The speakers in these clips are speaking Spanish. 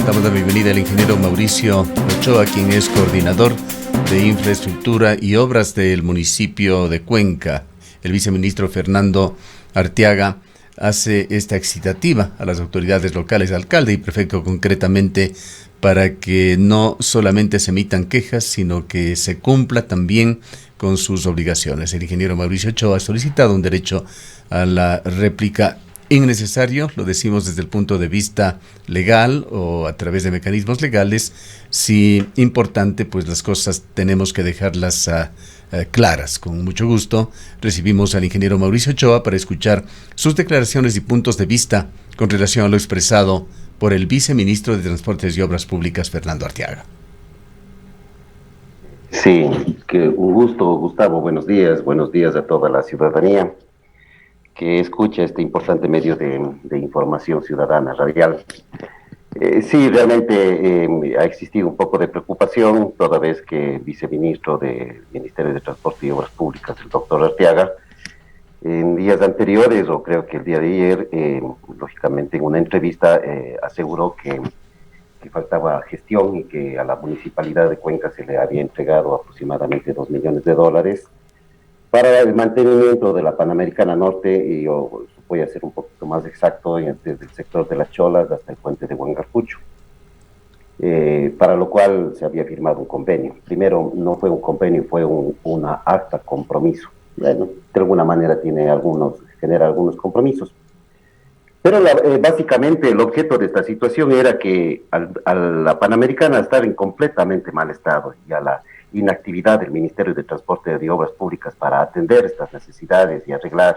Damos la bienvenida al ingeniero Mauricio Ochoa, quien es coordinador de infraestructura y obras del municipio de Cuenca. El viceministro Fernando Arteaga hace esta excitativa a las autoridades locales, alcalde y prefecto concretamente, para que no solamente se emitan quejas, sino que se cumpla también con sus obligaciones. El ingeniero Mauricio Ochoa ha solicitado un derecho a la réplica innecesario, lo decimos desde el punto de vista legal o a través de mecanismos legales. Si importante, pues las cosas tenemos que dejarlas claras. Con mucho gusto recibimos al ingeniero Mauricio Ochoa para escuchar sus declaraciones y puntos de vista con relación a lo expresado por el viceministro de Transportes y Obras Públicas, Fernando Arteaga. Sí, que un gusto, Gustavo. Buenos días a toda la ciudadanía que escucha este importante medio de información ciudadana radial. Sí, realmente ha existido un poco de preocupación, toda vez que el viceministro del Ministerio de Transporte y Obras Públicas, el doctor Arteaga, en días anteriores, o creo que el día de ayer, lógicamente en una entrevista, aseguró que faltaba gestión y que a la municipalidad de Cuenca se le había entregado aproximadamente $2 millones para el mantenimiento de la Panamericana Norte, y yo voy a ser un poquito más exacto, desde el sector de Las Cholas hasta el puente de Huangarcucho, para lo cual se había firmado un convenio. Primero, no fue un convenio, fue una acta compromiso. Bueno, de alguna manera genera algunos compromisos. Pero básicamente el objeto de esta situación era que a la Panamericana estar en completamente mal estado y a la inactividad del Ministerio de Transporte y Obras Públicas para atender estas necesidades y arreglar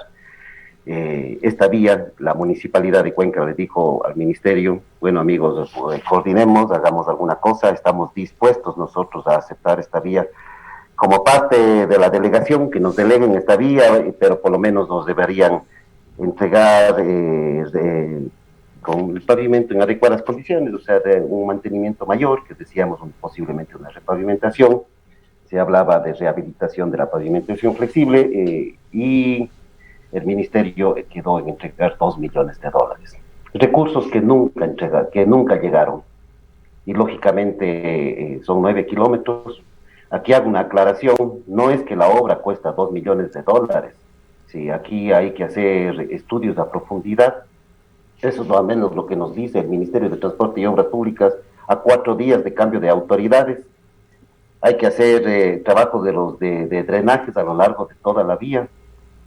esta vía, la municipalidad de Cuenca le dijo al ministerio: bueno, amigos, coordinemos, hagamos alguna cosa, estamos dispuestos nosotros a aceptar esta vía como parte de la delegación, que nos deleguen esta vía, pero por lo menos nos deberían entregar con el pavimento en adecuadas condiciones, o sea, de un mantenimiento mayor, que decíamos posiblemente una repavimentación. Se hablaba de rehabilitación de la pavimentación flexible, y el ministerio quedó en entregar $2 millones. Recursos que nunca llegaron. Y lógicamente son 9 kilómetros. Aquí hago una aclaración: no es que la obra cuesta $2 millones. Sí, aquí hay que hacer estudios a profundidad. Eso es más o menos lo que nos dice el Ministerio de Transporte y Obras Públicas a 4 días de cambio de autoridades. Hay que hacer trabajo de drenajes a lo largo de toda la vía,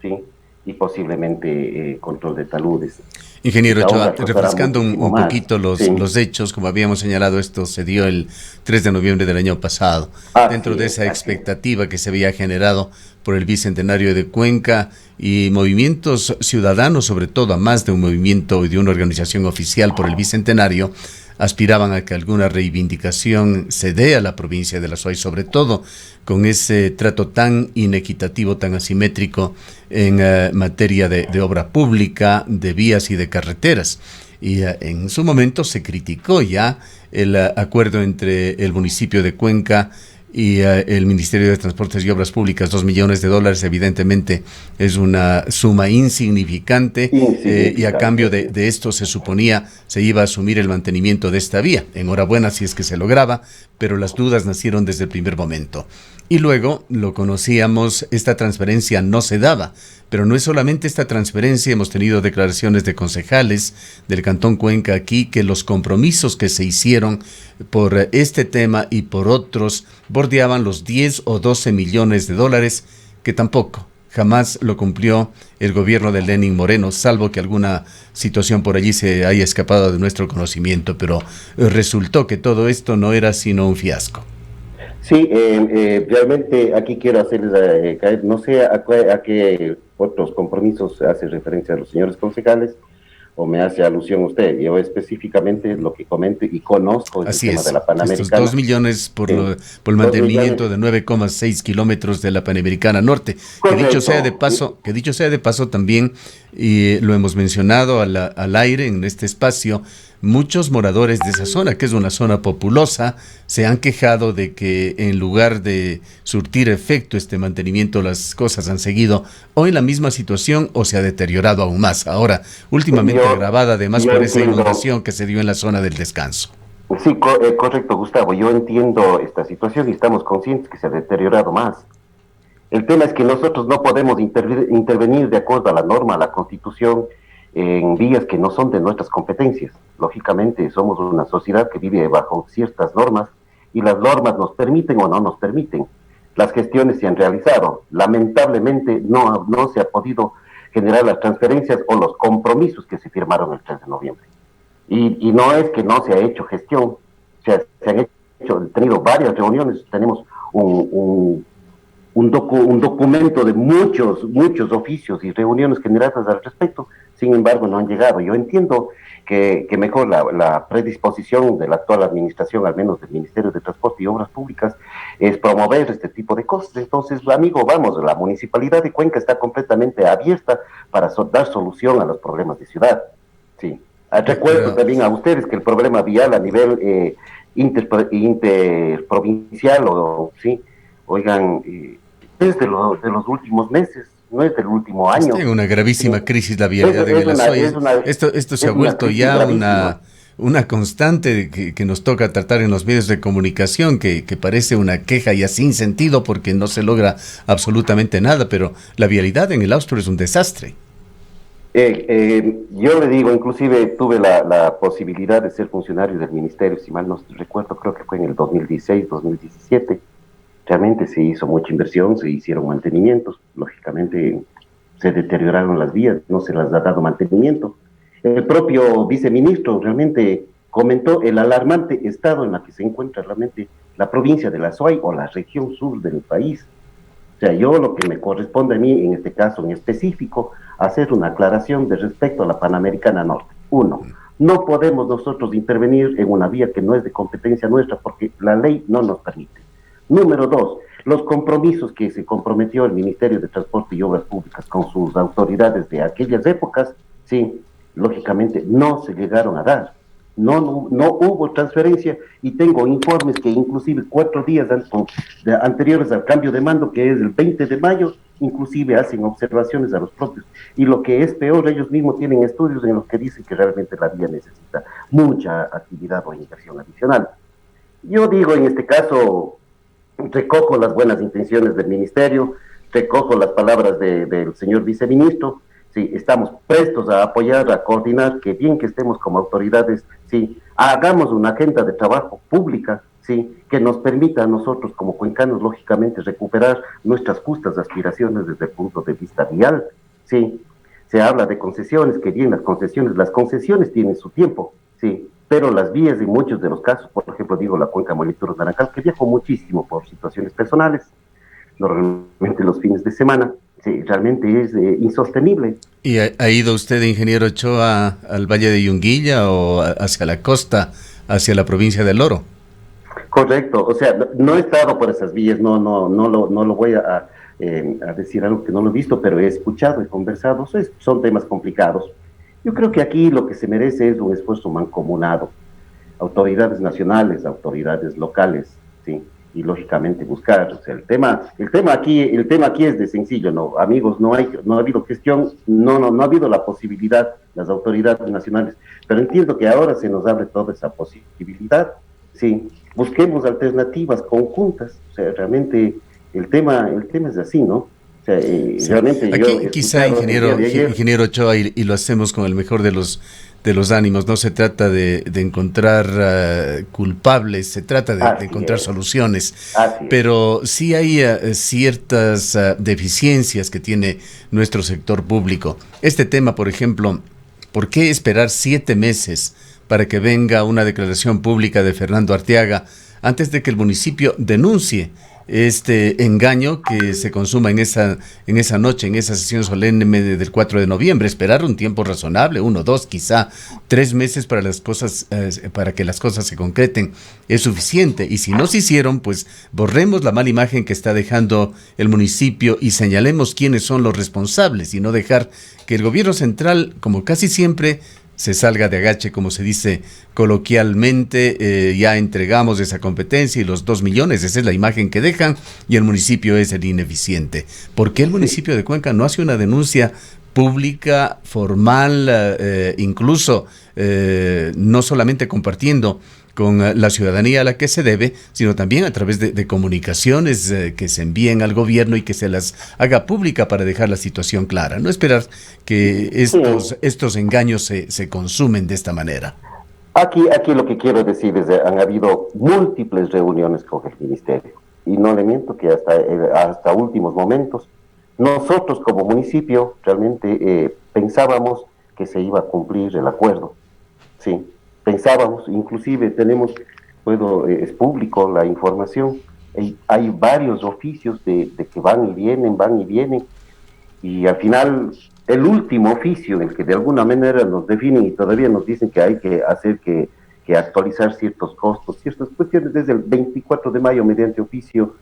¿sí? Y posiblemente control de taludes. Ingeniero Ochoa, refrescando un poquito los hechos, como habíamos señalado, esto se dio el 3 de noviembre del año pasado. Dentro de esa expectativa que se había generado por el Bicentenario de Cuenca y movimientos ciudadanos, sobre todo a más de un movimiento y de una organización oficial por el Bicentenario, aspiraban a que alguna reivindicación se dé a la provincia de La Suay, sobre todo con ese trato tan inequitativo, tan asimétrico en materia de obra pública, de vías y de carreteras. Y en su momento se criticó ya el acuerdo entre el municipio de Cuenca y el Ministerio de Transportes y Obras Públicas. $2 millones, evidentemente es una suma insignificante, y a cambio de esto se suponía se iba a asumir el mantenimiento de esta vía. Enhorabuena si es que se lograba, pero las dudas nacieron desde el primer momento. Y luego, lo conocíamos, esta transferencia no se daba. Pero no es solamente esta transferencia, hemos tenido declaraciones de concejales del Cantón Cuenca aquí que los compromisos que se hicieron por este tema y por otros bordeaban los 10 o 12 millones de dólares, que tampoco, jamás lo cumplió el gobierno de Lenín Moreno, salvo que alguna situación por allí se haya escapado de nuestro conocimiento, pero resultó que todo esto no era sino un fiasco. Sí, realmente aquí quiero hacerles caer, no sé a qué otros compromisos hace referencia a los señores concejales, o me hace alusión usted. Yo específicamente lo que comento y conozco es el tema de la Panamericana. Estos 2 millones por el mantenimiento de 9,6 kilómetros de la Panamericana Norte. Que dicho sea de paso también, y lo hemos mencionado al aire en este espacio, muchos moradores de esa zona, que es una zona populosa, se han quejado de que en lugar de surtir efecto este mantenimiento, las cosas han seguido o en la misma situación o se ha deteriorado aún más. Ahora, últimamente agravada además por esa inundación que se dio en la zona del Descanso. Sí, correcto, Gustavo. Yo entiendo esta situación y estamos conscientes que se ha deteriorado más. El tema es que nosotros no podemos intervenir de acuerdo a la norma, a la Constitución, en vías que no son de nuestras competencias. Lógicamente, somos una sociedad que vive bajo ciertas normas y las normas nos permiten o no nos permiten. Las gestiones se han realizado. Lamentablemente, no se ha podido generar las transferencias o los compromisos que se firmaron el 3 de noviembre. Y no es que no se ha hecho gestión, o sea, se han tenido varias reuniones, tenemos un documento de muchos oficios y reuniones generadas al respecto, sin embargo no han llegado. Yo entiendo que mejor la predisposición de la actual administración, al menos del Ministerio de Transporte y Obras Públicas, es promover este tipo de cosas. Entonces, amigo, vamos, la Municipalidad de Cuenca está completamente abierta para dar solución a los problemas de ciudad. Sí. Recuerdo también a ustedes que el problema vial a nivel interprovincial, sí, oigan, es de los últimos meses, no es del último año. Está en una gravísima crisis la vialidad en el Azuay. Esto se ha vuelto ya una constante que nos toca tratar en los medios de comunicación, que parece una queja ya sin sentido porque no se logra absolutamente nada, pero la vialidad en el Austro es un desastre. Yo le digo, inclusive tuve la posibilidad de ser funcionario del ministerio, si mal no recuerdo, creo que fue en el 2016, 2017. Realmente se hizo mucha inversión, se hicieron mantenimientos, lógicamente se deterioraron las vías, no se las ha dado mantenimiento. El propio viceministro realmente comentó el alarmante estado en el que se encuentra realmente la provincia de la Azuay o la región sur del país. O sea, yo lo que me corresponde a mí, en este caso en específico, hacer una aclaración de respecto a la Panamericana Norte. Uno, no podemos nosotros intervenir en una vía que no es de competencia nuestra porque la ley no nos permite. Número dos, los compromisos que se comprometió el Ministerio de Transporte y Obras Públicas con sus autoridades de aquellas épocas, sí, lógicamente no se llegaron a dar. No hubo transferencia y tengo informes que inclusive 4 días anteriores al cambio de mando, que es el 20 de mayo, inclusive hacen observaciones a los propios. Y lo que es peor, ellos mismos tienen estudios en los que dicen que realmente la vía necesita mucha actividad o inversión adicional. Yo digo, en este caso, recojo las buenas intenciones del ministerio, recojo las palabras del señor viceministro. Sí, estamos prestos a apoyar, a coordinar, que bien que estemos como autoridades, sí, hagamos una agenda de trabajo pública, sí, que nos permita a nosotros como cuencanos, lógicamente, recuperar nuestras justas aspiraciones desde el punto de vista vial, sí. Se habla de concesiones, que bien las concesiones tienen su tiempo, sí, pero las vías en muchos de los casos, por ejemplo, digo la cuenca Molituros Naranjal, que viajo muchísimo por situaciones personales, normalmente los fines de semana, sí, realmente es insostenible. ¿Y ha ido usted, ingeniero Ochoa, al Valle de Yunguilla o hacia la costa, hacia la provincia del Oro? Correcto, o sea, no he estado por esas vías, no lo voy a decir algo que no lo he visto, pero he escuchado, he conversado, son temas complicados. Yo creo que aquí lo que se merece es un esfuerzo mancomunado, autoridades nacionales, autoridades locales, sí, y lógicamente buscar, o sea, el tema aquí es de sencillo, no, amigos, no ha habido gestión, no ha habido la posibilidad, las autoridades nacionales, pero entiendo que ahora se nos abre toda esa posibilidad, sí, busquemos alternativas conjuntas, o sea, realmente el tema es así, ¿no? O sea, sí. Realmente aquí quizá, ingeniero Ochoa, y lo hacemos con el mejor de los ánimos, no se trata de encontrar culpables, se trata de encontrar soluciones, pero sí hay ciertas deficiencias que tiene nuestro sector público. Este tema, por ejemplo, ¿por qué esperar 7 meses para que venga una declaración pública de Fernando Arteaga antes de que el municipio denuncie este engaño que se consuma en esa noche, en esa sesión solemne del 4 de noviembre? Esperar un tiempo razonable, 1, 2, quizá 3 meses para las cosas, para que las cosas se concreten, es suficiente. Y si no se hicieron, pues borremos la mala imagen que está dejando el municipio y señalemos quiénes son los responsables, y no dejar que el gobierno central, como casi siempre, se salga de agache, como se dice coloquialmente. Ya entregamos esa competencia y los 2 millones, esa es la imagen que dejan, y el municipio es el ineficiente. ¿Por qué el municipio de Cuenca no hace una denuncia pública, formal, incluso no solamente compartiendo con la ciudadanía a la que se debe, sino también a través de comunicaciones que se envíen al gobierno y que se las haga pública para dejar la situación clara. No esperar que estos engaños se consumen de esta manera. Aquí lo que quiero decir es que han habido múltiples reuniones con el ministerio y no le miento que hasta últimos momentos nosotros como municipio realmente pensábamos que se iba a cumplir el acuerdo, sí, pensábamos, inclusive es público la información, hay varios oficios de que van y vienen, y al final el último oficio en el que de alguna manera nos definen y todavía nos dicen que hay que hacer que actualizar ciertos costos, ciertas cuestiones desde el 24 de mayo mediante oficio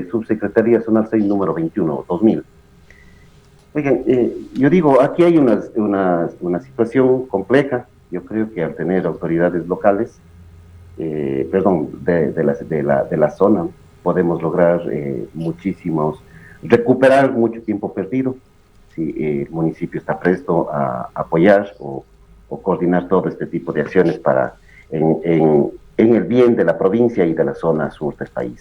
Subsecretaría Zonal 6 número 21, 2000. Oigan, yo digo, aquí hay una situación compleja. Yo creo que al tener autoridades locales, de la zona, podemos lograr recuperar mucho tiempo perdido, si el municipio está presto a apoyar o coordinar todo este tipo de acciones en el bien de la provincia y de la zona sur del país.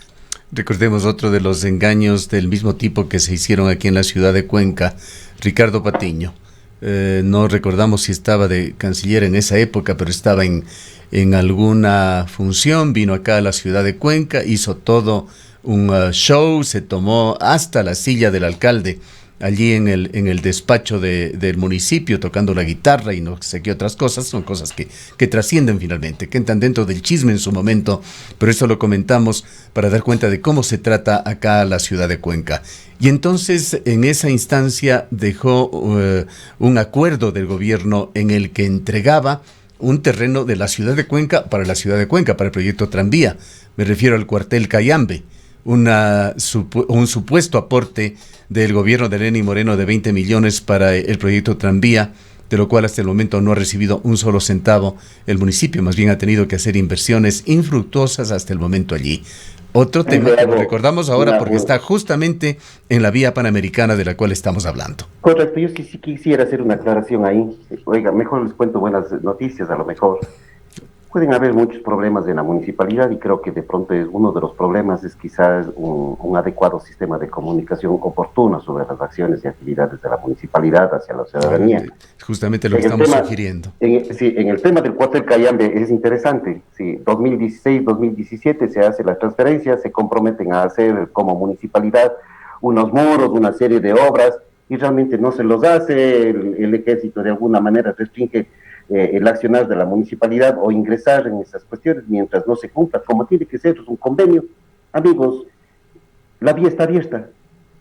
Recordemos otro de los engaños del mismo tipo que se hicieron aquí en la ciudad de Cuenca, Ricardo Patiño. No recordamos si estaba de canciller en esa época, pero estaba en alguna función, vino acá a la ciudad de Cuenca, hizo todo un show, se tomó hasta la silla del alcalde allí en el despacho del municipio, tocando la guitarra y no sé qué otras cosas. Son cosas que trascienden finalmente, que entran dentro del chisme en su momento, pero esto lo comentamos para dar cuenta de cómo se trata acá la ciudad de Cuenca. Y entonces en esa instancia dejó un acuerdo del gobierno en el que entregaba un terreno de la ciudad de Cuenca para la ciudad de Cuenca, para el proyecto Tranvía. Me refiero al cuartel Cayambe, un supuesto aporte del gobierno de Lenín Moreno de 20 millones para el proyecto Tranvía, de lo cual hasta el momento no ha recibido un solo centavo el municipio, más bien ha tenido que hacer inversiones infructuosas hasta el momento allí. Otro tema que lo recordamos ahora porque está justamente en la vía panamericana de la cual estamos hablando. Correcto, yo sí quisiera hacer una aclaración ahí. Oiga, mejor les cuento buenas noticias a lo mejor. Pueden haber muchos problemas en la municipalidad y creo que de pronto uno de los problemas es quizás un adecuado sistema de comunicación oportuno sobre las acciones y actividades de la municipalidad hacia la ciudadanía. Justamente lo que estamos sugiriendo. En el tema del cuartel Cayambe es interesante. Sí, 2016-2017 se hace la transferencia, se comprometen a hacer como municipalidad unos muros, una serie de obras y realmente no se los hace. El ejército de alguna manera restringe el accionar de la municipalidad o ingresar en esas cuestiones mientras no se cumpla, como tiene que ser, es un convenio. Amigos, la vía está abierta.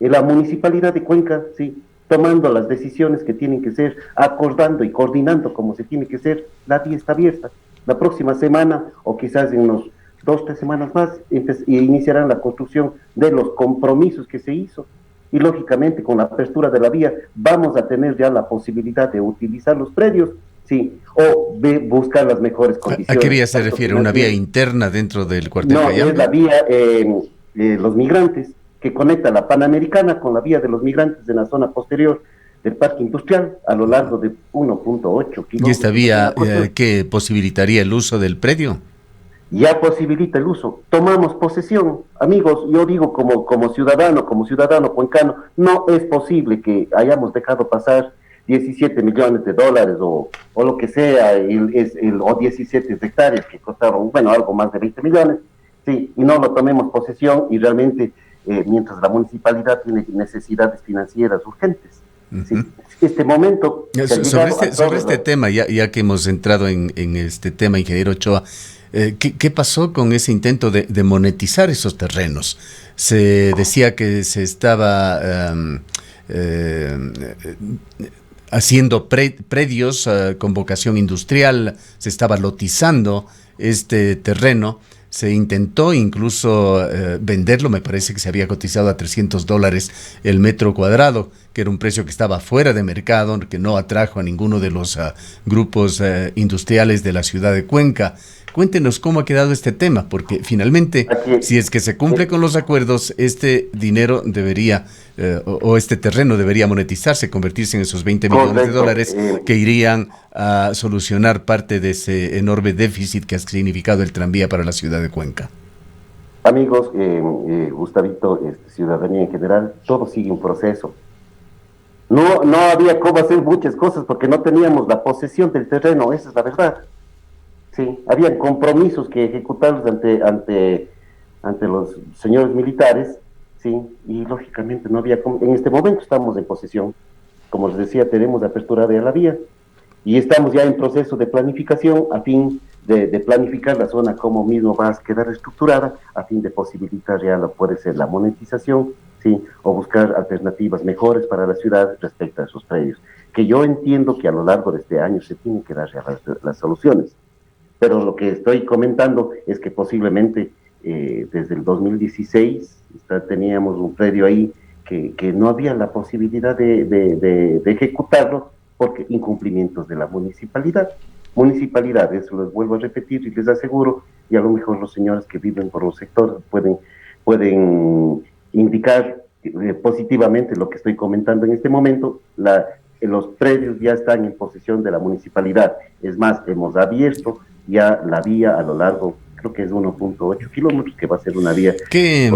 La municipalidad de Cuenca, sí, tomando las decisiones que tienen que ser, acordando y coordinando como se tiene que ser, la vía está abierta. La próxima semana, o quizás en unos 2-3 semanas más, iniciarán la construcción de los compromisos que se hizo. Y lógicamente con la apertura de la vía vamos a tener ya la posibilidad de utilizar los predios, sí, o buscar las mejores condiciones. ¿A qué vía se refiere? ¿Una vía interna dentro del cuartel Cayambe? No, es la vía Los Migrantes, que conecta la Panamericana con la vía de los migrantes en la zona posterior del parque industrial a lo largo de 1.8 kilómetros. ¿Y esta vía qué posibilitaría el uso del predio? Ya posibilita el uso. Tomamos posesión. Amigos, yo digo como ciudadano cuencano, no es posible que hayamos dejado pasar 17 millones de dólares o lo que sea, o 17 hectáreas que costaron, bueno, algo más de 20 millones, sí, y no lo tomemos posesión y realmente, mientras la municipalidad tiene necesidades financieras urgentes. Sí. Este momento... Sobre este tema, ya que hemos entrado en este tema, ingeniero Ochoa, ¿qué pasó con ese intento de monetizar esos terrenos? Se decía que se estaba haciendo predios con vocación industrial, se estaba lotizando este terreno, se intentó incluso venderlo, me parece que se había cotizado a $300 el metro cuadrado, que era un precio que estaba fuera de mercado, que no atrajo a ninguno de los grupos industriales de la ciudad de Cuenca. Cuéntenos cómo ha quedado este tema, porque finalmente, si es que se cumple con los acuerdos, este dinero debería, o este terreno debería monetizarse, convertirse en esos 20 millones de dólares que irían a solucionar parte de ese enorme déficit que ha significado el tranvía para la ciudad de Cuenca. Amigos, Gustavito, ciudadanía en general, todo sigue un proceso. No había cómo hacer muchas cosas porque no teníamos la posesión del terreno, esa es la verdad. Sí, habían compromisos que ejecutarlos ante los señores militares, sí, y lógicamente no había, en este momento estamos en posesión, como les decía, tenemos apertura de la vía, y estamos ya en proceso de planificación a fin de planificar la zona como mismo va a quedar estructurada, a fin de posibilitar ya lo puede ser la monetización, sí, o buscar alternativas mejores para la ciudad respecto a esos predios, que yo entiendo que a lo largo de este año se tienen que dar ya las soluciones. Pero lo que estoy comentando es que posiblemente desde el 2016 teníamos un predio ahí que no había la posibilidad de ejecutarlo porque incumplimientos de la municipalidad. Municipalidad, eso les vuelvo a repetir y les aseguro, y a lo mejor los señores que viven por los sectores pueden indicar positivamente lo que estoy comentando en este momento. Los predios ya están en posesión de la municipalidad. Es más, hemos abierto ya la vía a lo largo, creo que es 1.8 kilómetros, que va a ser una vía. ¿Qué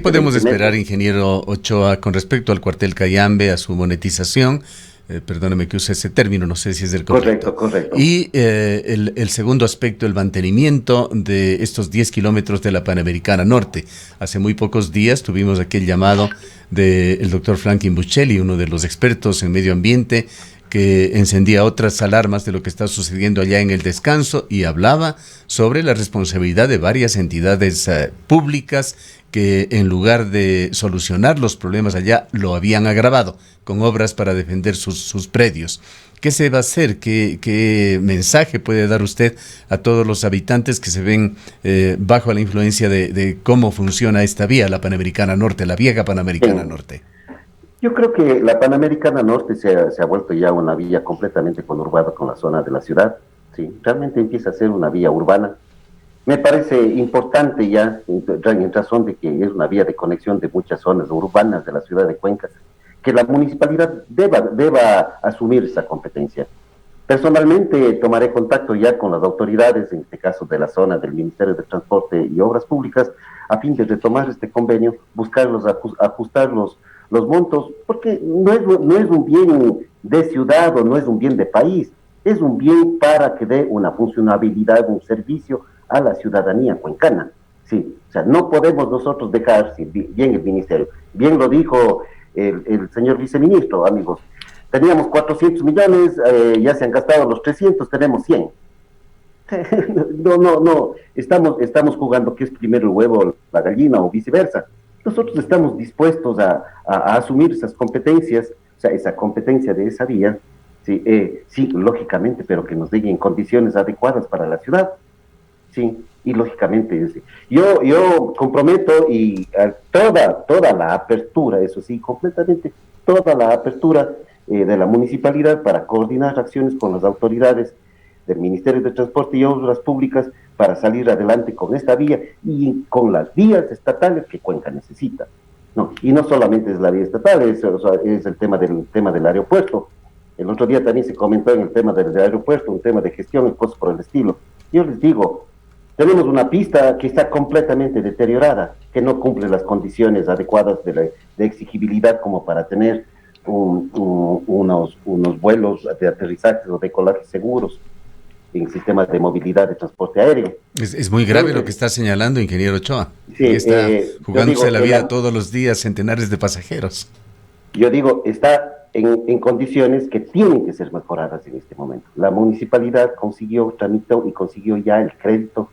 podemos esperar, ingeniero Ochoa, con respecto al cuartel Cayambe, a su monetización? Perdóneme que use ese término, no sé si es el correcto. Correcto. Y el segundo aspecto, el mantenimiento de estos 10 kilómetros de la Panamericana Norte. Hace muy pocos días tuvimos aquel llamado del doctor Franklin Buccelli, uno de los expertos en medio ambiente, que encendía otras alarmas de lo que está sucediendo allá en el descanso y hablaba sobre la responsabilidad de varias entidades públicas que en lugar de solucionar los problemas allá lo habían agravado con obras para defender sus predios. ¿Qué se va a hacer? ¿Qué mensaje puede dar usted a todos los habitantes que se ven bajo la influencia de cómo funciona esta vía, la Panamericana Norte, la vieja Panamericana Norte? Yo creo que la Panamericana Norte se ha vuelto ya una vía completamente conurbada con la zona de la ciudad, ¿sí? Realmente empieza a ser una vía urbana. Me parece importante ya, en razón de que es una vía de conexión de muchas zonas urbanas de la ciudad de Cuenca, que la municipalidad deba asumir esa competencia. Personalmente tomaré contacto ya con las autoridades, en este caso de la zona del Ministerio de Transporte y Obras Públicas, a fin de retomar este convenio, buscarlos, ajustar los montos, porque no es un bien de ciudad o no es un bien de país, es un bien para que dé una funcionabilidad, un servicio a la ciudadanía cuencana. Sí, o sea, no podemos nosotros dejar, sí, bien el ministerio, bien lo dijo el señor viceministro, amigos, teníamos 400 millones, ya se han gastado los 300, tenemos 100. No, estamos jugando que es primero el huevo o la gallina o viceversa. Nosotros estamos dispuestos a asumir esas competencias, o sea, esa competencia de esa vía, sí, sí, lógicamente, pero que nos deje en condiciones adecuadas para la ciudad, sí, y lógicamente, sí. Yo comprometo y toda la apertura, eso sí, completamente, toda la apertura de la municipalidad para coordinar acciones con las autoridades del Ministerio de Transporte y Obras Públicas para salir adelante con esta vía y con las vías estatales que Cuenca necesita. No, y no solamente es la vía estatal, es el tema del aeropuerto. El otro día también se comentó en el tema del aeropuerto, un tema de gestión y cosas por el estilo. Yo les digo, tenemos una pista que está completamente deteriorada, que no cumple las condiciones adecuadas de exigibilidad como para tener unos vuelos de aterrizaje o decolaje seguros en sistemas de movilidad de transporte aéreo. Es muy grave lo que está señalando, ingeniero Ochoa. Sí, está jugándose la vida todos los días centenares de pasajeros. Yo digo, está en condiciones que tienen que ser mejoradas en este momento. La municipalidad tramitó y consiguió ya el crédito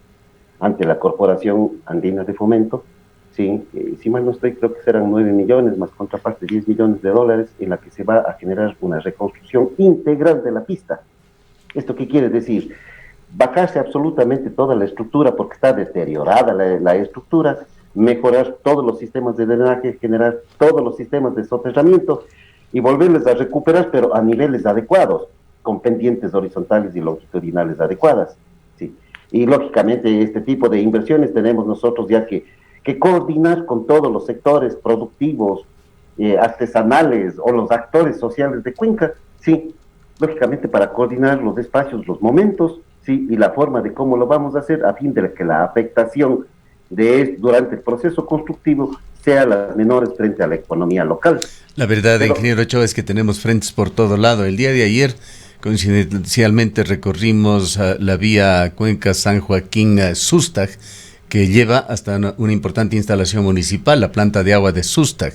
ante la Corporación Andina de Fomento, sí, si mal no estoy, creo que serán 9 millones, más contraparte 10 millones de dólares, en la que se va a generar una reconstrucción integral de la pista. ¿Esto qué quiere decir? Bajarse absolutamente toda la estructura porque está deteriorada la estructura, mejorar todos los sistemas de drenaje, generar todos los sistemas de soterramiento y volverles a recuperar, pero a niveles adecuados, con pendientes horizontales y longitudinales adecuadas. ¿Sí? Y lógicamente este tipo de inversiones tenemos nosotros ya que coordinar con todos los sectores productivos, artesanales o los actores sociales de Cuenca, sí, lógicamente para coordinar los espacios, los momentos, sí, y la forma de cómo lo vamos a hacer a fin de que la afectación durante el proceso constructivo sea las menores frente a la economía local. La verdad, ingeniero Ochoa, es que tenemos frentes por todo lado. El día de ayer, coincidencialmente, recorrimos la vía Cuenca-San Joaquín-Sustag, que lleva hasta una importante instalación municipal, la planta de agua de Sustag.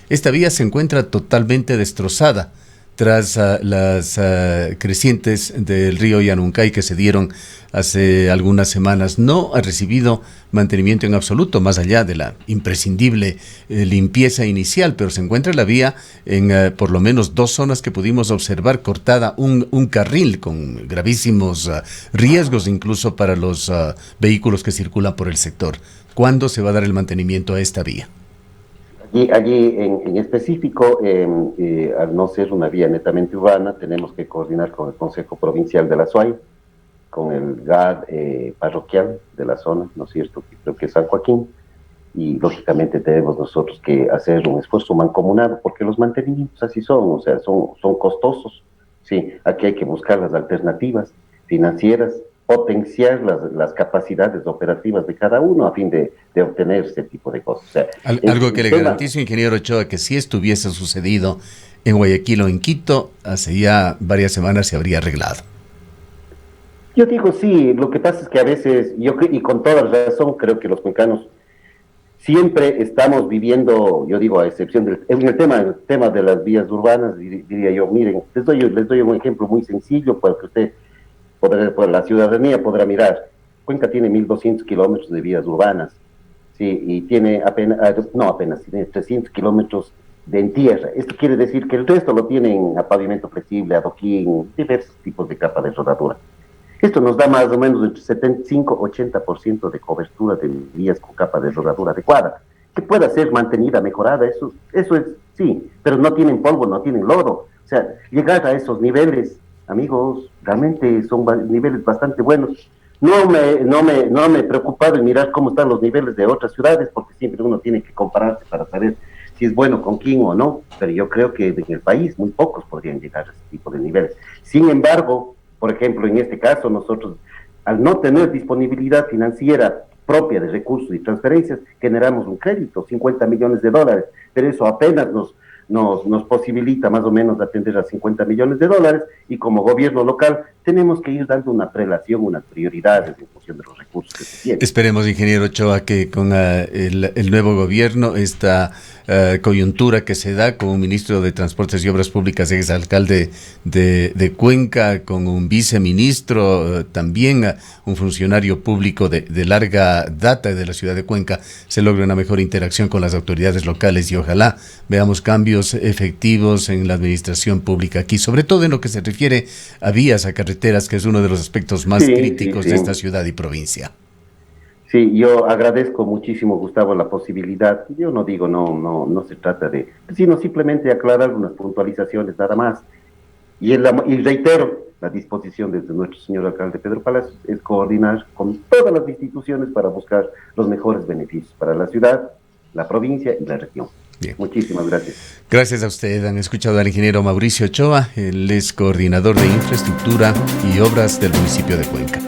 Esta vía se encuentra totalmente destrozada tras las crecientes del río Yanuncay que se dieron hace algunas semanas. No ha recibido mantenimiento en absoluto, más allá de la imprescindible limpieza inicial, pero se encuentra la vía en por lo menos 2 zonas que pudimos observar cortada, un carril con gravísimos riesgos incluso para los vehículos que circulan por el sector. ¿Cuándo se va a dar el mantenimiento a esta vía? Allí en específico, al no ser una vía netamente urbana, tenemos que coordinar con el Consejo Provincial de la SUAY, con el GAD parroquial de la zona, ¿no es cierto? Creo que es San Joaquín, y lógicamente tenemos nosotros que hacer un esfuerzo mancomunado, porque los mantenimientos así son, o sea, son costosos, sí, aquí hay que buscar las alternativas financieras, potenciar las capacidades operativas de cada uno a fin de obtener ese tipo de cosas. O sea, algo que le garantizo, ingeniero Ochoa, que si esto hubiese sucedido en Guayaquil o en Quito, hace ya varias semanas se habría arreglado. Yo digo sí, lo que pasa es que a veces, y con toda razón, creo que los cuencanos siempre estamos viviendo, yo digo, a excepción en el tema de las vías urbanas, diría yo, miren, les doy un ejemplo muy sencillo para que usted, por la ciudadanía podrá mirar. Cuenca tiene 1.200 kilómetros de vías urbanas, sí, y tiene tiene 300 kilómetros en tierra. Esto quiere decir que el resto lo tienen a pavimento flexible, adoquín, diversos tipos de capa de rodadura. Esto nos da más o menos entre 75-80% de cobertura de vías con capa de rodadura adecuada, que pueda ser mantenida, mejorada, eso es, sí, pero no tienen polvo, no tienen lodo. O sea, llegar a esos niveles, amigos, realmente son niveles bastante buenos. No me he preocupado en mirar cómo están los niveles de otras ciudades, porque siempre uno tiene que compararse para saber si es bueno con quién o no, pero yo creo que en el país muy pocos podrían llegar a ese tipo de niveles. Sin embargo, por ejemplo, en este caso, nosotros, al no tener disponibilidad financiera propia de recursos y transferencias, generamos un crédito, $50 millones, pero eso apenas nos posibilita más o menos atender a $50 millones, y como gobierno local tenemos que ir dando una prelación, unas prioridades en función de los recursos que se tienen. Esperemos, ingeniero Ochoa, que con el nuevo gobierno, esta coyuntura que se da con un ministro de Transportes y Obras Públicas, exalcalde de Cuenca, con un viceministro, también un funcionario público de larga data de la ciudad de Cuenca, se logre una mejor interacción con las autoridades locales y ojalá veamos cambios efectivos en la administración pública aquí, sobre todo en lo que se refiere a vías, a carreteras, que es uno de los aspectos más críticos de esta ciudad y provincia. Sí, yo agradezco muchísimo, Gustavo, la posibilidad. Yo no digo, no se trata de, sino simplemente aclarar unas puntualizaciones nada más. Y reitero, la disposición desde nuestro señor alcalde Pedro Palacios es coordinar con todas las instituciones para buscar los mejores beneficios para la ciudad, la provincia y la región. Bien. Muchísimas gracias. Gracias a usted. Han escuchado al ingeniero Mauricio Ochoa, él es coordinador de infraestructura y obras del municipio de Cuenca.